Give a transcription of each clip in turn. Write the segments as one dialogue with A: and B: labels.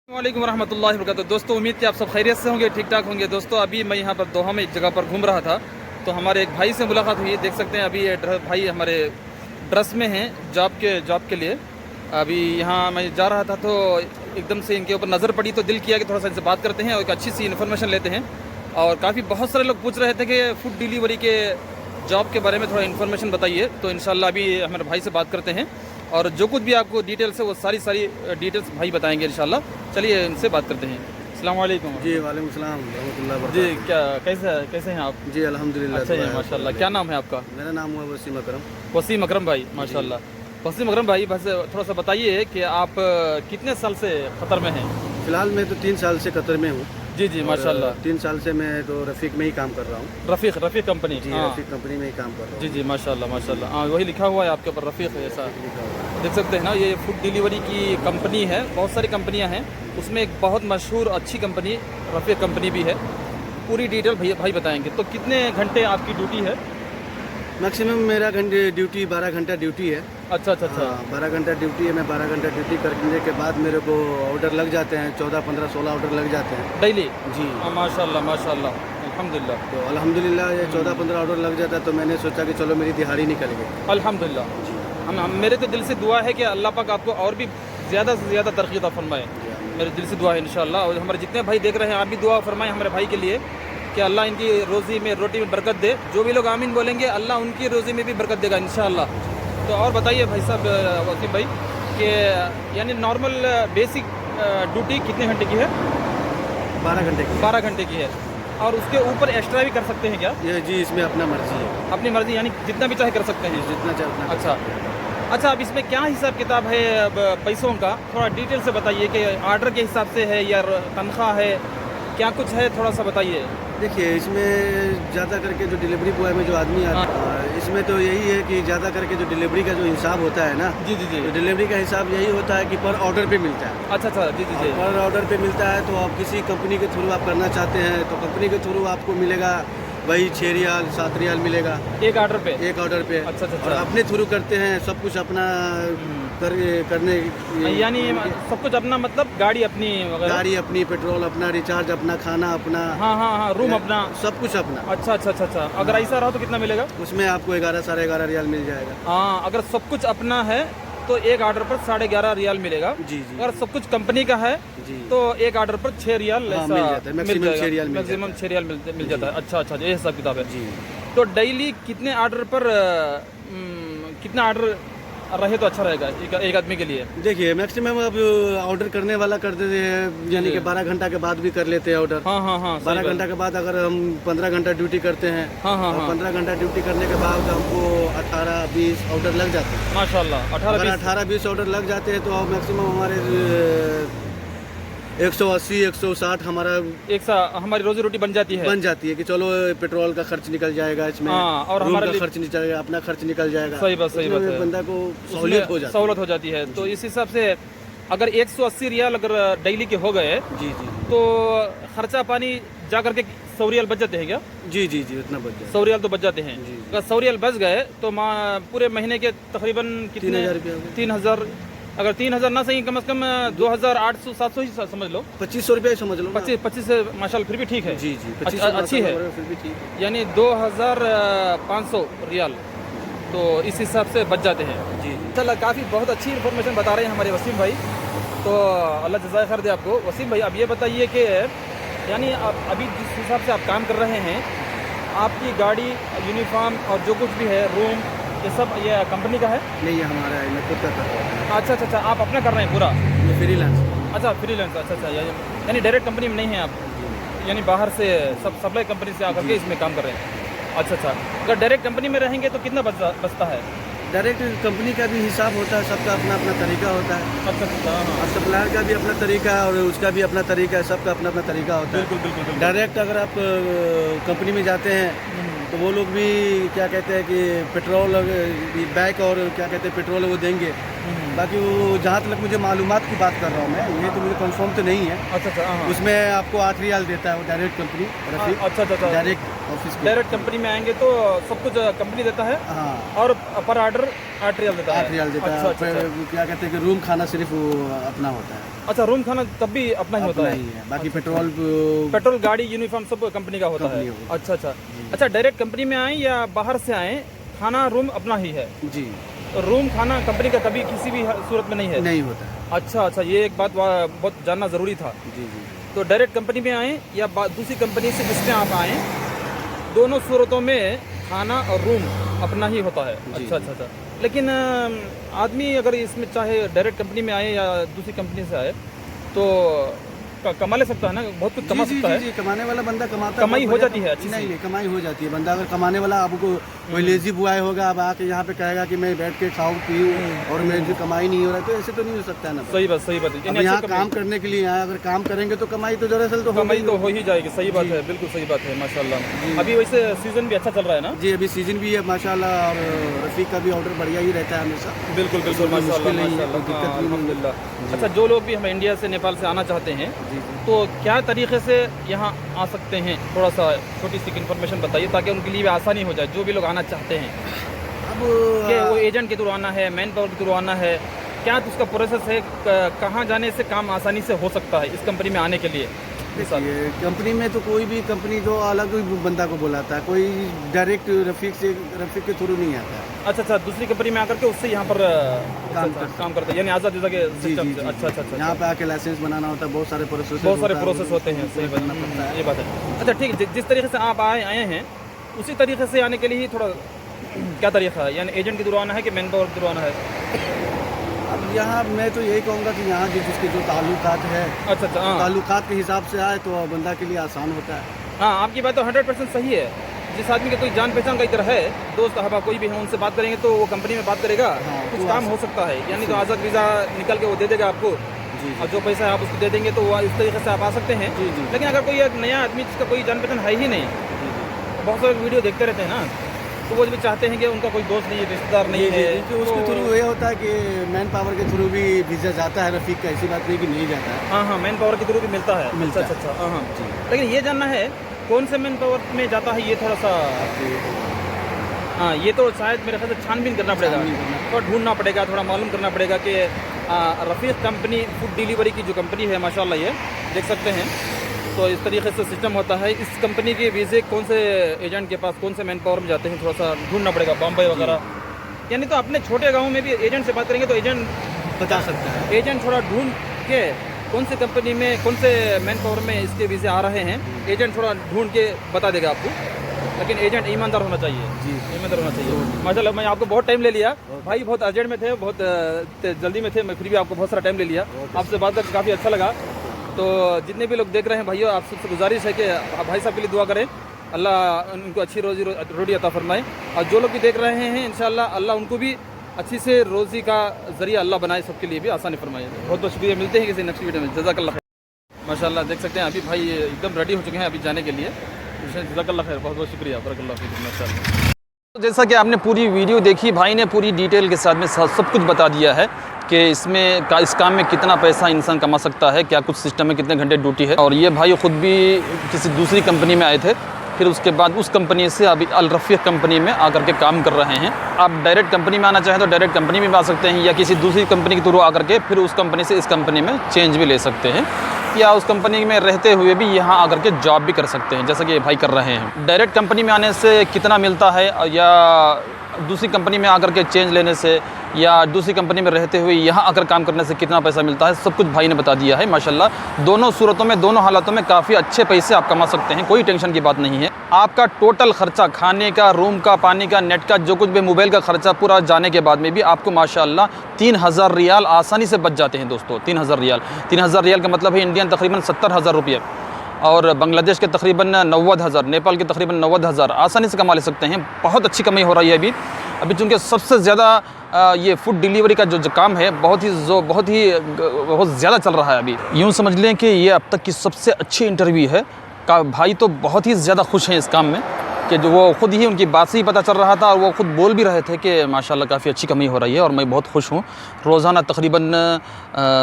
A: वालेकुम रहमतुल्लाहि वबरकातुहू। दोस्तों उम्मीद कि आप सब खैरियत से होंगे, ठीक ठाक होंगे। दोस्तों अभी मैं यहाँ पर दोहा में एक जगह पर घूम रहा था तो हमारे एक भाई से मुलाकात हुई। देख सकते हैं अभी ये भाई हमारे ड्रेस में हैं जॉब के लिए। अभी यहाँ मैं जा रहा था तो एकदम से इनके ऊपर नज़र पड़ी तो दिल किया कि थोड़ा सा इनसे बात करते हैं और एक अच्छी सी इन्फॉर्मेशन लेते हैं। और काफ़ी बहुत सारे लोग पूछ रहे थे कि फ़ूड डिलीवरी के जॉब के बारे में थोड़ा इन्फॉर्मेशन बताइए, तो इंशाल्लाह अभी हमारे भाई से बात करते हैं और जो कुछ भी आपको डिटेल्स है वो सारी डिटेल्स भाई बताएंगे इंशाल्लाह। चलिए इनसे बात करते हैं। अस्सलाम वालेकुम।
B: जी वालेकुम सलाम रहमतुल्लाह
A: जी,
B: बरकातहू।
A: कैसे हैं आप?
B: जी अल्हम्दुलिल्लाह।
A: अच्छा है माशाल्लाह। क्या नाम है आपका?
B: मेरा नाम हुआ वसीम अकरम।
A: वसीम अकरम भाई, माशाल्लाह। वसीम अकरम भाई, बस थोड़ा सा बताइए कि आप कितने साल से कतर में हैं?
B: फ़िलहाल मैं तो 3 साल से कतर में हूँ।
A: जी जी माशाल्लाह।
B: 3 साल से मैं तो रफ़ीक में ही काम कर रहा हूँ।
A: रफ़ीक कंपनी?
B: जी
A: हाँ।
B: रफ़ीक कंपनी में ही काम कर रहा हूँ।
A: जी जी माशाल्लाह माशाल्लाह। हाँ वही लिखा हुआ है आपके ऊपर, रफ़ीक ऐसा देख सकते हैं ना। ये फूड डिलीवरी की कंपनी है, बहुत सारी कंपनियां हैं, उसमें एक बहुत मशहूर अच्छी कंपनी रफ़ीक कंपनी भी है। पूरी डिटेल भाई बताएंगे। तो कितने घंटे आपकी ड्यूटी है?
B: मैक्सिमम मेरा ड्यूटी 12 घंटा ड्यूटी है।
A: अच्छा अच्छा अच्छा।
B: 12 घंटा ड्यूटी है। मैं 12 घंटा ड्यूटी करने के बाद मेरे को ऑर्डर लग जाते हैं, 14, 15, 16 ऑर्डर लग जाते हैं
A: डेली?
B: जी
A: माशाल्लाह माशाल्लाह, अल्हम्दुलिल्लाह।
B: तो अल्हम्दुलिल्लाह ये 14, 15 ऑर्डर लग जाता है तो मैंने सोचा कि चलो मेरी दिहाड़ी निकल गई।
A: अल्हम्दुलिल्लाह। हम मेरे तो दिल से दुआ है कि अल्लाह पाक आपको और भी ज़्यादा से ज़्यादा तरक्की अता फरमाए। मेरे दिल से दुआ है इंशाल्लाह। और हमारे जितने भाई देख रहे हैं आप भी दुआ फरमाएं हमारे भाई के लिए कि अल्लाह इनकी रोज़ी में रोटी में बरकत दे। जो भी लोग आमीन बोलेंगे अल्लाह उनकी रोज़ी में भी बरकत देगा इंशाल्लाह। तो और बताइए भाई साहब, वसीम भाई, कि यानी नॉर्मल बेसिक ड्यूटी कितने घंटे की है?
B: 12 घंटे की।
A: 12 घंटे की है। और उसके ऊपर एक्स्ट्रा भी कर सकते हैं क्या?
B: ये जी इसमें अपना मर्जी है।
A: अपनी मर्जी, यानी जितना भी चाहे कर सकते हैं?
B: जितना चाहे उतना।
A: अच्छा अच्छा। अब इसमें क्या हिसाब किताब है पैसों का? थोड़ा डिटेल से बताइए कि ऑर्डर के हिसाब से है या तनख्वाह है, क्या कुछ है, थोड़ा सा बताइए।
B: देखिए इसमें ज़्यादा करके जो डिलीवरी बॉय में जो आदमी आता है, इसमें तो यही है कि ज़्यादा करके जो डिलीवरी का जो हिसाब होता है ना,
A: जी जी जी।
B: तो डिलीवरी का हिसाब यही होता है कि पर ऑर्डर पे मिलता है।
A: अच्छा अच्छा। जी जी जी।
B: पर ऑर्डर पे मिलता है तो आप किसी कंपनी के थ्रू आप करना चाहते हैं तो कंपनी के थ्रू आपको मिलेगा वही 6 रियाल 7 रियाल मिलेगा
A: एक ऑर्डर पे?
B: एक ऑर्डर पे।
A: अच्छा अच्छा
B: और
A: अच्छा।
B: अपने थ्रू करते हैं सब कुछ अपना करने,
A: यानी सब कुछ अपना, मतलब गाड़ी अपनी वगैरह?
B: गाड़ी अपनी, पेट्रोल अपना, रिचार्ज अपना, खाना अपना।
A: हाँ हाँ हाँ, रूम अपना,
B: सब कुछ अपना।
A: अच्छा अच्छा अच्छा अच्छा। अगर ऐसा रहा तो कितना मिलेगा?
B: उसमें आपको 11, 11.5 रियाल मिल जाएगा।
A: हाँ, अगर सब कुछ अपना है तो एक ऑर्डर पर 11.5 रियाल मिलेगा।
B: जी जी।
A: अगर सब कुछ कंपनी का है
B: जी
A: तो एक ऑर्डर पर 6 रियाल
B: हाँ,
A: ऐसा
B: मिल जाता है। मैक्सिमम 6 रियाल मिल
A: मैक्सिमम
B: जाता
A: 6 रियाल मिल जाता है। अच्छा अच्छा, ये हिसाब किताब है।
B: जी।
A: तो डेली कितने ऑर्डर पर कितना ऑर्डर रहे तो अच्छा रहेगा एक आदमी के लिए?
B: देखिए मैक्सिमम अब ऑर्डर करने वाला कर देते हैं, यानी कि 12 घंटा के बाद भी कर लेते हैं ऑर्डर।
A: हाँ हाँ हाँ,
B: 12 घंटा के बाद अगर हम 15 घंटा ड्यूटी करते हैं,
A: हाँ हाँ
B: और
A: हाँ
B: 15 घंटा ड्यूटी करने के बाद हमको 18-20 ऑर्डर लग जाते हैं।
A: माशाल्लाह।
B: अगर
A: 18-20?
B: 18-20 ऑर्डर लग जाते हैं तो मैक्सिमम हमारे 180, 160 हमारा
A: हमारी रोजी रोटी बन जाती है।
B: बन जाती है कि चलो पेट्रोल का खर्च निकल जाएगा इसमें,
A: हाँ, और
B: रूम
A: हमारे
B: का
A: लिए
B: खर्च निकल जाएगा, अपना खर्च निकल जाएगा।
A: सही बात है।
B: बंदा को सहूलियत हो जाती है।
A: सहूलत हो जाती है। तो इस हिसाब से अगर 180 रियाल अगर डेली के हो गए
B: जी जी
A: तो खर्चा पानी जा करके 100 रियाल बच जाते हैं क्या?
B: जी जी जी उतना बच जाए।
A: 100 रियाल तो बच जाते हैं।
B: जी।
A: अगर 100 रियाल बच गए तो पूरे महीने के तकरीबन कितने?
B: 3000 रुपया हो गया।
A: 3000। अगर 3000 ना सही, कम से कम 2800-700 ही समझ लो।
B: 2500 रुपया ही समझ लो ना।
A: 25 से माशाल्लाह फिर भी ठीक है।
B: जी जी
A: अच्छी है,
B: फिर भी ठीक है।
A: यानी 2500 रियाल तो इस हिसाब से बच जाते हैं।
B: जी
A: चला, काफ़ी बहुत अच्छी इन्फॉर्मेशन बता रहे हैं हमारे वसीम भाई, तो अल्लाह जज़ाए खैर दे आपको। वसीम भाई अब ये बताइए कि यानी आप अभी जिस हिसाब से आप काम कर रहे हैं, आपकी गाड़ी, यूनिफॉर्म और जो कुछ भी है, रूम, ये सब ये कंपनी का है?
B: नहीं ये हमारा है, मैं खुद का कर रहा हूँ।
A: अच्छा अच्छा अच्छा, आप अपना कर रहे हैं पूरा?
B: ये फ्रीलांस।
A: अच्छा फ्रीलांस। अच्छा अच्छा, यानी डायरेक्ट कंपनी में नहीं है आप, यानी बाहर से सप्लाई कंपनी से आकर के इसमें काम कर रहे हैं? अच्छा अच्छा। अगर डायरेक्ट कंपनी में रहेंगे तो कितना बचता है?
B: डायरेक्ट कंपनी का भी हिसाब होता है, सबका अपना अपना तरीका होता है।
A: अच्छा अच्छा हाँ।
B: और सप्लायर का भी अपना तरीका है और उसका भी अपना तरीका है, सबका अपना अपना तरीका होता है।
A: बिल्कुल बिल्कुल बिल्कुल।
B: डायरेक्ट अगर आप कंपनी में जाते हैं तो वो लोग भी क्या कहते हैं कि पेट्रोल बैक और क्या कहते हैं पेट्रोल वो देंगे, बाकी वो जहाँ तक मुझे मालूमात की बात कर रहा हूँ मैं, ये तो मुझे कंफर्म तो नहीं है।
A: अच्छा अच्छा, हाँ
B: उसमें आपको 8 रियाल देता है वो डायरेक्ट कंपनी रफीक।
A: अच्छा अच्छा,
B: डायरेक्ट ऑफिस की।
A: डायरेक्ट कंपनी में आएंगे तो सब कुछ कंपनी देता है
B: हाँ,
A: और पर ऑर्डर 8 रियाल देता है।
B: 8 रियाल देता
A: अच्छा,
B: है।
A: अच्छा,
B: फिर क्या कहते हैं कि रूम खाना सिर्फ वो अपना होता है।
A: अच्छा, रूम खाना तब भी अपना ही होता
B: अपना
A: है।
B: ही है, बाकी
A: अच्छा,
B: पेट्रोल
A: गाड़ी यूनिफॉर्म सब कंपनी का होता है।
B: कंपनी होगी।
A: अच्छा अच्छा अच्छा, डायरेक्ट कंपनी में आए या बाहर से आए, खाना रूम अपना ही है।
B: जी
A: रूम खाना कंपनी का कभी किसी भी सूरत में नहीं है।
B: नहीं होता है।
A: अच्छा अच्छा, ये एक बात बहुत जानना ज़रूरी था।
B: जी जी।
A: तो डायरेक्ट कंपनी में आए या दूसरी कंपनी से जिसमें आप आए, दोनों सूरतों में खाना और रूम अपना ही होता है। अच्छा अच्छा अच्छा, लेकिन आदमी अगर इसमें चाहे डायरेक्ट कंपनी में आए या दूसरी कंपनी से आए तो कमा ले सकता है ना, बहुत कुछ कमा सकता है।
B: जी, कमाने वाला बंदा कमाता है,
A: कमाई हो जाती है अच्छी।
B: नहीं, कमाई हो जाती है। बंदा अगर कमाने वाला, आपको कोई लेजी बॉय होगा, अब आके यहाँ पे कहेगा कि मैं बैठ के खाऊं पीऊं और मैं जो कमाई नहीं हो रहा है, तो ऐसे तो नहीं हो सकता है ना।
A: सही बात है।
B: अब यहाँ काम करने के लिए आए, अगर काम करेंगे तो कमाई तो दरअसल तो
A: कमाई तो हो ही जाएगी। सही बात है, बिल्कुल सही बात है माशाल्लाह। अभी वैसे सीजन भी अच्छा चल रहा है ना?
B: जी, अभी सीजन भी है माशाल्लाह, और रफीक का भी ऑर्डर बढ़िया ही रहता है हमेशा।
A: बिल्कुल बिल्कुल माशाल्लाह माशाल्लाह, अल्हम्दुलिल्लाह। अच्छा, जो लोग भी हम इंडिया से नेपाल से आना चाहते हैं तो क्या तरीके से यहाँ आ सकते हैं, थोड़ा सा छोटी सी इन्फॉर्मेशन बताइए ताकि उनके लिए भी आसानी हो जाए, जो भी लोग आना चाहते हैं।
B: अब
A: कि वो एजेंट के थ्रू आना है, मैन पावर के थ्रू आना है, क्या तो उसका प्रोसेस है, कहाँ जाने से काम आसानी से हो सकता है इस कंपनी में आने के लिए?
B: देखिए, कंपनी में तो कोई भी कंपनी जो अलग बंदा को बुलाता है, कोई डायरेक्ट रफीक के थ्रू नहीं आता है।
A: अच्छा अच्छा, दूसरी कंपनी में आकर के उससे यहाँ पर काम करते हैं, यानी आज़ाद वीज़ा के सिस्टम से। अच्छा अच्छा,
B: यहाँ पे आके लाइसेंस बनाना होता है, बहुत सारे प्रोसेस
A: होते हैं। सही बनाना पड़ता है, ये बात है। अच्छा ठीक है, जिस तरीके से आप आए हैं उसी तरीके से आने के लिए ही थोड़ा क्या तरीका है, यानी एजेंट के थ्रू आना है कि मैन पावर के थ्रू आना है?
B: अब यहाँ मैं तो यही कहूँगा कि यहाँ जिसके जो ताल्लुकात है,
A: अच्छा अच्छा,
B: ताल्लुकात के हिसाब से आए तो बंदा के लिए आसान होता है।
A: हाँ, आपकी बात तो 100% सही है। जिस आदमी के कोई जान पहचान का इधर है, दोस्त अहबा कोई भी है, उनसे बात करेंगे तो वो कंपनी में बात करेगा, कुछ काम हो सकता है। यानी तो आज़ाद वीज़ा निकल के वो दे देगा आपको, और जो पैसा आप उसको दे देंगे तो वो इस तरीके से आप आ सकते हैं। लेकिन अगर कोई एक नया आदमी जिसका कोई जान पहचान है ही नहीं, बहुत सारे वीडियो देखते रहते हैं ना, तो वो भी चाहते हैं कि उनका कोई दोस्त नहीं है, रिश्तेदार नहीं है,
B: तो उसके थ्रू ये होता है कि मैन पावर के थ्रू भी वीज़ा जाता है रफीक का, ऐसी बात नहीं कि नहीं जाता है।
A: हाँ, मैन पावर के थ्रू भी मिलता है। अच्छा, हाँ। लेकिन ये जानना है कौन से मैन पावर में जाता है, ये थोड़ा सा, हाँ, ये तो शायद मेरे ख्याल से छानबीन करना पड़ेगा, थोड़ा ढूंढना पड़ेगा, थोड़ा मालूम करना पड़ेगा कि रफीक कंपनी फूड डिलीवरी की जो कंपनी है माशाल्लाह, ये देख सकते हैं। तो इस तरीके से सिस्टम होता है। इस कंपनी के वीज़े कौन से एजेंट के पास, कौन से मैन पावर में जाते हैं, थोड़ा सा ढूंढना पड़ेगा, बम्बई वगैरह। यानी तो अपने छोटे गाँव में भी एजेंट से बात करेंगे तो एजेंट
B: बता सकता है।
A: एजेंट थोड़ा ढूंढ के कौन सी कंपनी में, कौन से मैन पावर में इसके वीज़े आ रहे हैं, एजेंट थोड़ा ढूंढ के बता देगा आपको। लेकिन एजेंट ईमानदार होना चाहिए। जी, ईमानदार होना चाहिए। माशाल्लाह, मैं आपको बहुत टाइम ले लिया भाई, बहुत अर्जेंट में थे, बहुत जल्दी में थे, मैं फिर भी आपको बहुत सारा टाइम ले लिया। आपसे बात करके काफ़ी अच्छा लगा। तो जितने भी लोग देख रहे हैं भाइयों, आप सबसे गुजारिश है कि भाई साहब के लिए दुआ करें, अल्लाह उनको अच्छी रोटी अता फरमाए। और जो लोग भी देख रहे हैं, इंशाल्लाह अल्लाह उनको भी अच्छी से रोज़ी का ज़रिया अल्लाह बनाए, सबके लिए भी आसानी फरमाए। बहुत बहुत शुक्रिया, मिलते हैं किसी नेक्स्ट वीडियो में। जज़ाकल्लाह खैर। माशाल्लाह, देख सकते हैं अभी भाई एकदम रेडी हो चुके हैं अभी जाने के लिए। जज़ाकल्लाह खैर, बहुत बहुत शुक्रिया, बरकल्लाह फीकुम, माशाल्लाह। जैसा कि आपने पूरी वीडियो देखी, भाई ने पूरी डिटेल के साथ में सब कुछ बता दिया है कि इस काम में कितना पैसा इंसान कमा सकता है, क्या कुछ सिस्टम में कितने घंटे ड्यूटी है। और ये भाई ख़ुद भी किसी दूसरी कंपनी में आए थे, फिर उसके बाद उस कंपनी से अभी अल रफ़ीक कंपनी में आकर के काम कर रहे हैं। आप डायरेक्ट कंपनी में आना चाहें तो डायरेक्ट कंपनी में भी आ सकते हैं, या किसी दूसरी कंपनी के थ्रू आकर के फिर उस कंपनी से इस कंपनी में चेंज भी ले सकते हैं, या उस कंपनी में रहते हुए भी यहाँ आकर के जॉब भी कर सकते हैं, जैसा कि ये भाई कर रहे हैं। डायरेक्ट कंपनी में आने से कितना मिलता है, या दूसरी कंपनी में आकर के चेंज लेने से, या दूसरी कंपनी में रहते हुए यहाँ आकर काम करने से कितना पैसा मिलता है, सब कुछ भाई ने बता दिया है। माशाल्लाह, दोनों सूरतों में, दोनों हालातों में काफ़ी अच्छे पैसे आप कमा सकते हैं, कोई टेंशन की बात नहीं है। आपका टोटल खर्चा, खाने का, रूम का, पानी का, नेट का, जो कुछ भी, मोबाइल का खर्चा पूरा जाने के बाद में भी आपको माशाल्लाह 3000 रियाल आसानी से बच जाते हैं दोस्तों। 3000 रियाल, 3000 रियाल का मतलब है इंडियन तकरीबन 70,000 रुपये, और बांग्लादेश के तकरीबन 90,000, नेपाल के तकरीबन 90,000 आसानी से कमा ले सकते हैं। बहुत अच्छी कमाई हो रही है अभी चूँकि सबसे ज़्यादा ये फूड डिलीवरी का जो काम है बहुत ज़्यादा चल रहा है अभी। यूँ समझ लें कि ये अब तक की सबसे अच्छी इंटरव्यू है। का भाई तो बहुत ही ज़्यादा खुश हैं इस काम में, कि जो वो ख़ुद ही उनकी बात से ही पता चल रहा था और वो ख़ुद बोल भी रहे थे कि माशाल्लाह काफ़ी अच्छी कमाई हो रही है और मैं बहुत खुश हूँ। रोज़ाना तकरीबन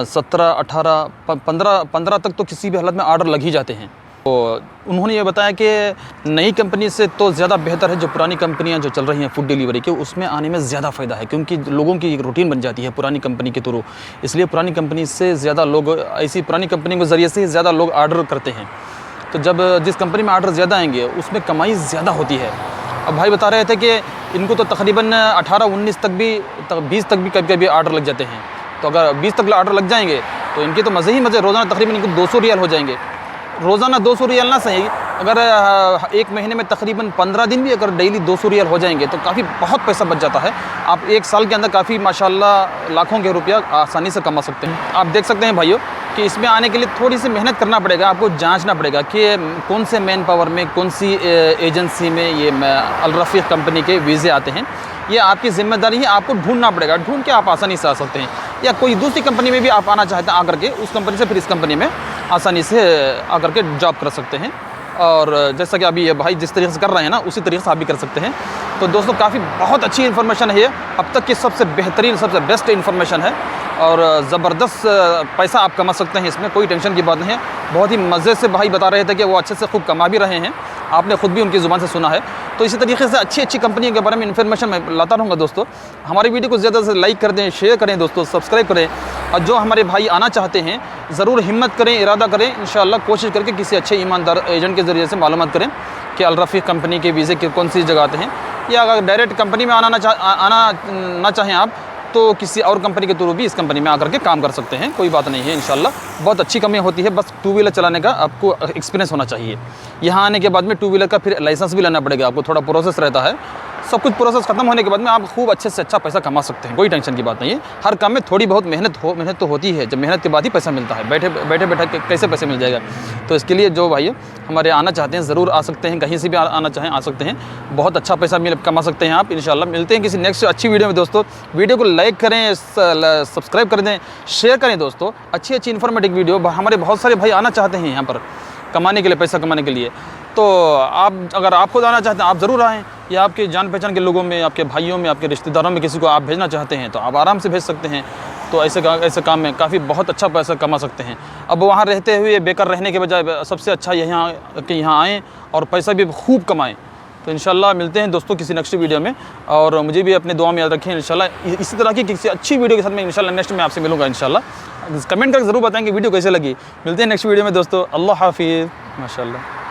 A: 17, 18, 15 तक तो किसी भी हालत में आर्डर लग ही जाते हैं। तो उन्होंने ये बताया कि नई कंपनी से तो ज़्यादा बेहतर है जो पुरानी कंपनियां जो चल रही हैं फूड डिलीवरी के, उसमें आने में ज़्यादा फ़ायदा है क्योंकि लोगों की एक रूटीन बन जाती है पुरानी कंपनी के थ्रू। इसलिए पुरानी कंपनी से ज़्यादा लोग ऐसी पुरानी कंपनी के ज़रिए से ज़्यादा लोग आर्डर करते हैं। तो जब जिस कंपनी में आर्डर ज़्यादा आएंगे उसमें कमाई ज़्यादा होती है। अब भाई बता रहे थे कि इनको तो तकरीबन 18, 19 तक भी 20 तक भी कभी आर्डर लग जाते हैं। तो अगर 20 तक आर्डर लग जाएंगे तो इनके तो मज़े ही मज़े। रोज़ाना तकरीबन इनको 200 रियाल हो जाएंगे। रोज़ाना 200 रियाल ना सही, अगर एक महीने में तकरीबन 15 दिन भी अगर डेली 200 रियाल हो जाएंगे तो काफ़ी बहुत पैसा बच जाता है। आप एक साल के अंदर काफ़ी माशाल्लाह लाखों के रुपया आसानी से कमा सकते हैं। आप देख सकते हैं भाइयों कि इसमें आने के लिए थोड़ी सी मेहनत करना पड़ेगा, आपको जांचना पड़ेगा कि कौन से मैन पावर में, कौन सी एजेंसी में ये अल रफ़ीक कंपनी के वीज़े आते हैं। ये आपकी ज़िम्मेदारी है, आपको ढूंढना पड़ेगा। ढूंढ के आप आसानी से आ सकते हैं, या कोई दूसरी कंपनी में भी आप आना चाहते हैं आकर के उस कंपनी से फिर इस कंपनी में आसानी से आकर के जॉब कर सकते हैं। और जैसा कि अभी ये भाई जिस तरीके से कर रहे हैं ना उसी तरीके से आप भी कर सकते हैं। तो दोस्तों काफ़ी बहुत अच्छी इन्फॉर्मेशन है ये, अब तक की सबसे बेहतरीन सबसे बेस्ट इन्फॉर्मेशन है और ज़बरदस्त पैसा आप कमा सकते हैं, इसमें कोई टेंशन की बात नहीं है। बहुत ही मज़े से भाई बता रहे थे कि वो अच्छे से खूब कमा भी रहे हैं, आपने ख़ुद भी उनकी ज़ुबान से सुना है। तो इसी तरीके से अच्छी अच्छी कंपनियों के बारे में इन्फॉर्मेशन मैं लाता रहूँगा दोस्तों। हमारी वीडियो को ज़्यादा से लाइक कर दें, शेयर करें दोस्तों, सब्सक्राइब करें। और जो हमारे भाई आना चाहते हैं ज़रूर हिम्मत करें, इरादा करें, इंशाअल्लाह कोशिश करके किसी अच्छे ईमानदार एजेंट के ज़रिए से मालूमात करें कि अल रफ़ीक कंपनी के वीज़े कौन सी जगह आते हैं। या अगर डायरेक्ट कंपनी में आना ना चाहें आप तो किसी और कंपनी के थ्रू भी इस कंपनी में आकर के काम कर सकते हैं, कोई बात नहीं है। इंशाल्लाह बहुत अच्छी कमाई होती है, बस 2 व्हीलर चलाने का आपको एक्सपीरियंस होना चाहिए। यहाँ आने के बाद में 2 व्हीलर का फिर लाइसेंस भी लेना पड़ेगा आपको, थोड़ा प्रोसेस रहता है। सब कुछ प्रोसेस खत्म होने के बाद में आप खूब अच्छे से अच्छा पैसा कमा सकते हैं, कोई टेंशन की बात नहीं है। हर काम में थोड़ी बहुत मेहनत तो होती है, जब मेहनत के बाद ही पैसा मिलता है, बैठे कैसे पैसे मिल जाएगा। तो इसके लिए जो भाई हमारे आना चाहते हैं ज़रूर आ सकते हैं, कहीं से भी आना चाहें आ सकते हैं, बहुत अच्छा पैसा कमा सकते हैं आप इंशाल्लाह। मिलते हैं किसी नेक्स्ट अच्छी वीडियो में दोस्तों। वीडियो को लाइक करें, सब्सक्राइब कर दें, शेयर करें दोस्तों। अच्छी अच्छी इन्फॉर्मेटिव वीडियो, हमारे बहुत सारे भाई आना चाहते हैं यहाँ पर कमाने के लिए, पैसा कमाने के लिए। तो आप अगर आप खुद आना चाहते हैं आप ज़रूर आएँ, या आपके जान पहचान के लोगों में, आपके भाइयों में, आपके रिश्तेदारों में किसी को आप भेजना चाहते हैं तो आप आराम से भेज सकते हैं। तो ऐसे काम में काफ़ी बहुत अच्छा पैसा कमा सकते हैं। अब वहाँ रहते हुए बेकार रहने के बजाय सबसे अच्छा यहाँ आएँ और पैसा भी खूब कमाएँ। तो इंशाल्लाह मिलते हैं दोस्तों किसी नेक्स्ट वीडियो में, और मुझे भी अपने दुआ में याद रखें इंशाल्लाह। इसी तरह की किसी अच्छी वीडियो के साथ मैं इंशाल्लाह नेक्स्ट में आपसे मिलूँगा इंशाल्लाह। कमेंट करके ज़रूर बताएंगे वीडियो कैसे लगी। मिलते हैं नेक्स्ट वीडियो में दोस्तों। अल्लाह हाफिज़, माशाल्लाह।